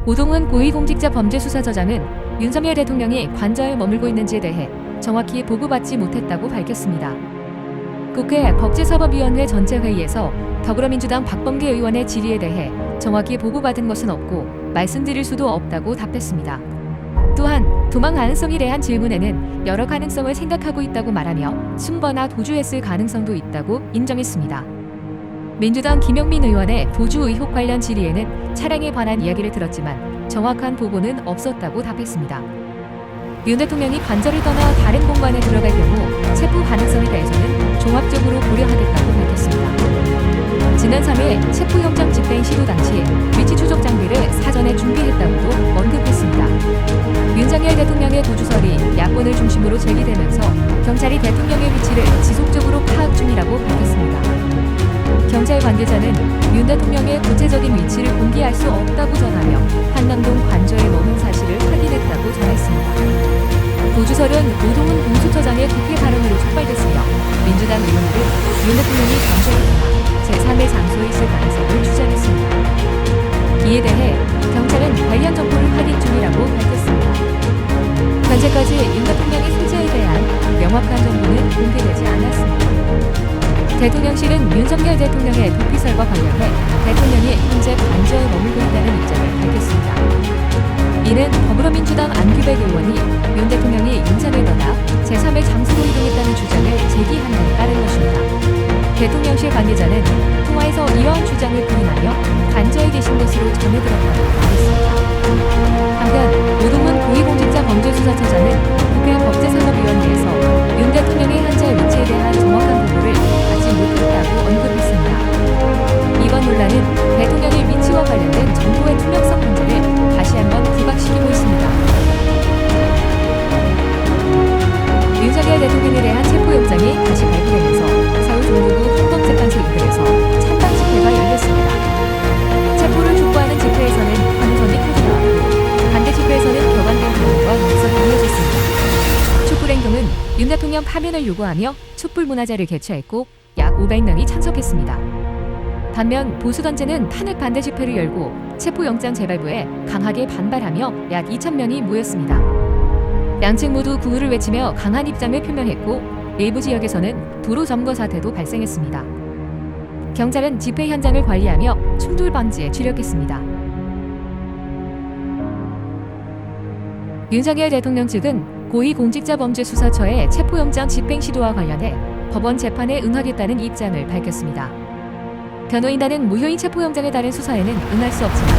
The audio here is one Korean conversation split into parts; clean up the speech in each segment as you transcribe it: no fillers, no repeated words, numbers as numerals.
오동훈 고위공직자범죄수사처장은 윤석열 대통령이 관저에 머물고 있는지에 대해 정확히 보고받지 못했다고 밝혔습니다. 국회 법제사법위원회 전체 회의에서 더불어민주당 박범계 의원의 질의에 대해 정확히 보고받은 것은 없고 말씀드릴 수도 없다고 답했습니다. 또한 도망 가능성에 대한 질문에는 여러 가능성을 생각하고 있다고 말하며 숨거나 도주했을 가능성도 있다고 인정했습니다. 민주당 김영민 의원의 도주 의혹 관련 질의에는 차량에 관한 이야기를 들었지만 정확한 보고는 없었다고 답했습니다. 윤 대통령이 관저를 떠나 다른 공간에 들어갈 경우 체포 가능성에 대해서는 종합적으로 고려하겠다고 밝혔습니다. 지난 3일 체포영장 집행 시도 당시 위치 추적 장비를 사전에 준비했다고도 언급했습니다. 윤석열 대통령의 도주설이 야권을 중심으로 제기되면서 경찰이 대통령의 위치를 지속적으로 파악 중이라고 밝혔습니다. 경찰 관계자는 윤 대통령의 구체적인 위치를 공개할 수 없다고 전하며 한남동 관저에 머문 사실을 확인했다고 전했습니다. 도주설은 오동훈 공수처장의 국회 발언으로 촉발됐으며 민주당 의원들은 윤 대통령이 관저에 떠나 제3의 장소에 있을 가능성을 주장했습니다. 이에 대해 경찰은 관련 정보를 확인 중이라고 밝혔습니다. 현재까지 윤 대통령의 소재에 대한 명확한 정보는 공개되지 않았습니다. 대통령실은 윤석열 대통령의 도피설과 관련해 대통령이 현재 관저에 머물고 있다는 입장을 밝혔습니다. 이는 더불어민주당 안규백 의원이 윤 대통령이 윤산을 떠나 제3의 장소로 이동했다는 주장을 제기한 데 따른 것입니다. 대통령실 관계자는 통화에서 이러한 주장을 부인하며 관저에 계신 것으로 전해들었다고 말했습니다. 한편 오동훈 고위공직자범죄수사처장은 국회 법제사법위원회에서 윤 대통령의 현재 위치에 대한 정확한 보고를 받지 못했다고 언급했습니다. 이번 논란은 대통령의 위치와 관련된 정보의 투명성 문제를 다시 한번 부각시키고 있습니다. 윤석열 대통령에 대한 체포영장이 다시 발부되면서 서울 종로구 헌법재판소 인근에서 찬당 집회가 열렸습니다. 체포를 촉구하는 집회에서는 환호성이 터져나왔고 반대 집회에서는 격안된 공연과 낙서가 이어졌습니다. 촛불행동은 윤 대통령 파면을 요구하며 촛불 문화제를 개최했고 약 500명이 참석했습니다. 반면 보수단체는 탄핵 반대 집회를 열고 체포영장 재발부에 강하게 반발하며 약 2,000명이 모였습니다. 양측 모두 구호를 외치며 강한 입장을 표명했고 일부 지역에서는 도로 점거 사태도 발생했습니다. 경찰은 집회 현장을 관리하며 충돌 방지에 주력했습니다. 윤석열 대통령 측은 고위공직자범죄수사처의 체포영장 집행 시도와 관련해 법원 재판에 응하겠다는 입장을 밝혔습니다. 변호인단은 무효인 체포영장에 따른 수사에는 응할 수 없지만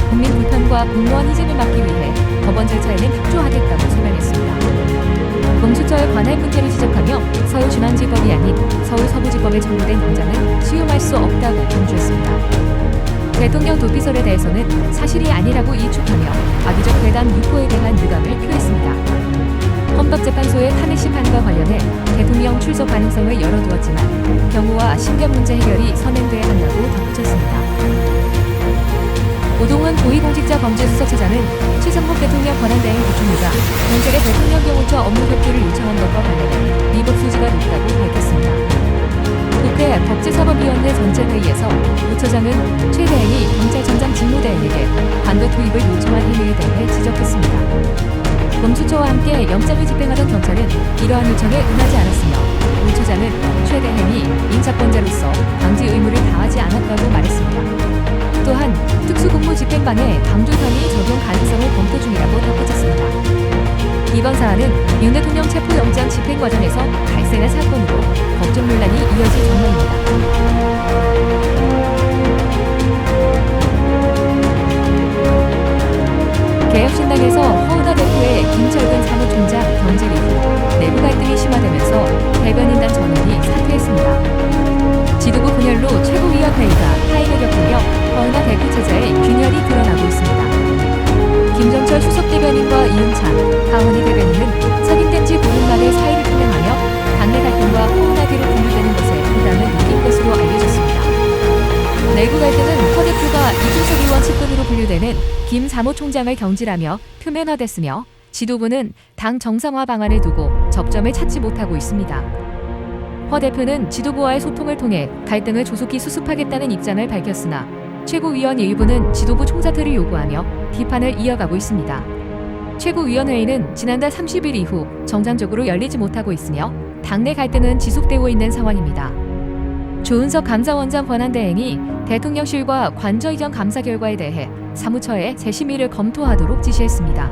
국민 불편과 공무원 희생을 막기 위해 법원 절차에는 협조하겠다고 설명했습니다. 공수처에 관할 문제를 지적하며 서울중앙지법이 아닌 서울서부지법에 청구된 영장은 수용할 수 없다고 강조했습니다. 대통령 도피설에 대해서는 사실이 아니라고 일축하며 악의적 괴담 유포에 대한 유감을 표했습니다. 헌법재판소의 탄핵 심판과 관련해 대통령 출석 가능성을 열어두었지만 경호와 신변 문제 해결이 선행돼야 한다고 덧붙였습니다. 오동훈 고위공직자범죄수사처장은 최상목 대통령 권한대행 부총리가 경찰의 대통령 경호처 업무 협조를 요청한 것과 관련해 위법 소지가 높다고 밝혔습니다. 국회 법제사법위원회 전체 회의에서 오 처장은 최 대행이 경찰청장 직무대행에게 관도 투입을 요청한 행위에 대해 지적했습니다. 공수처와 함께 영장을 집행하던 경찰은 이러한 요청에 응하지 않았으며 오 처장은 최 대행이 인사권자로서 방지 의무를 다하지 않았다고 말했습니다. 또한 특수공무 집행반에 방조선이 적용 가능성을 검토 중이라고 덧붙였습니다. 이번 사안은 윤 대통령 체포영장 집행 과정에서 발생한 사건으로 법적 논란이 이어질 전망입니다. 개혁신당에서 허은하 대표의 김철근 사무총장 경질 이후 내부 갈등이 심화되면서 대변인단 전원이 사퇴했습니다. 지도부 분열로 최고위원회의가 타임을 겪으며 허은하 대표 체제의 균열이 드러나고 있습니다. 김정철 수석 대변인과 이은찬, 하원희 대변인은 석임된 지 보름 만에 사의를 표명하며 당내 갈등과 허은하기로 분류되는 것에 부담을 느낀 것으로 알려졌습니다. 내부 갈등은 허 대표가 이준석 의원 측근으로 분류되는 김 사무총장을 경질하며 표면화됐으며 지도부는 당 정상화 방안을 두고 접점을 찾지 못하고 있습니다. 허 대표는 지도부와의 소통을 통해 갈등을 조속히 수습하겠다는 입장을 밝혔으나 최고위원 일부는 지도부 총사퇴를 요구하며 비판을 이어가고 있습니다. 최고위원회의는 지난달 30일 이후 정상적으로 열리지 못하고 있으며 당내 갈등은 지속되고 있는 상황입니다. 조은석 감사원장 권한대행이 대통령실과 관저 이전 감사 결과에 대해 사무처에 재심의를 검토하도록 지시했습니다.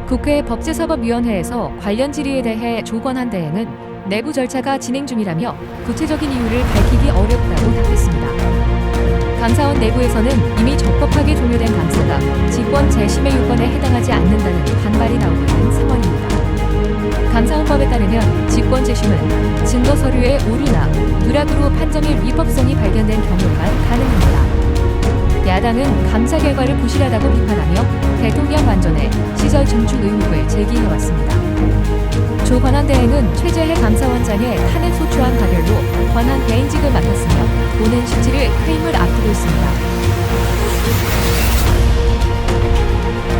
국회 법제사법위원회에서 관련 질의에 대해 조 권한대행은 내부 절차가 진행 중이라며 구체적인 이유를 밝히기 어렵다고 답했습니다. 감사원 내부에서는 이미 적법하게 종료된 감사가 직권 재심의 요건에 해당하지 않는다는 반발이 나오고 있는 상황입니다. 감사원법에 따르면 직권 재심은 증거 서류의 오류나 누락으로 판정일 위법성이 발견된 경우가 가능합니다. 야당은 감사 결과를 부실하다고 비판하며 대통령 관전에 시설 증축 의혹을 제기해왔습니다. 조 권한대행은 최재해 감사원장의 탄핵 소추안 가결로 권한 대행직을 맡았으며 오는 17일 퇴임을 앞두고 있습니다.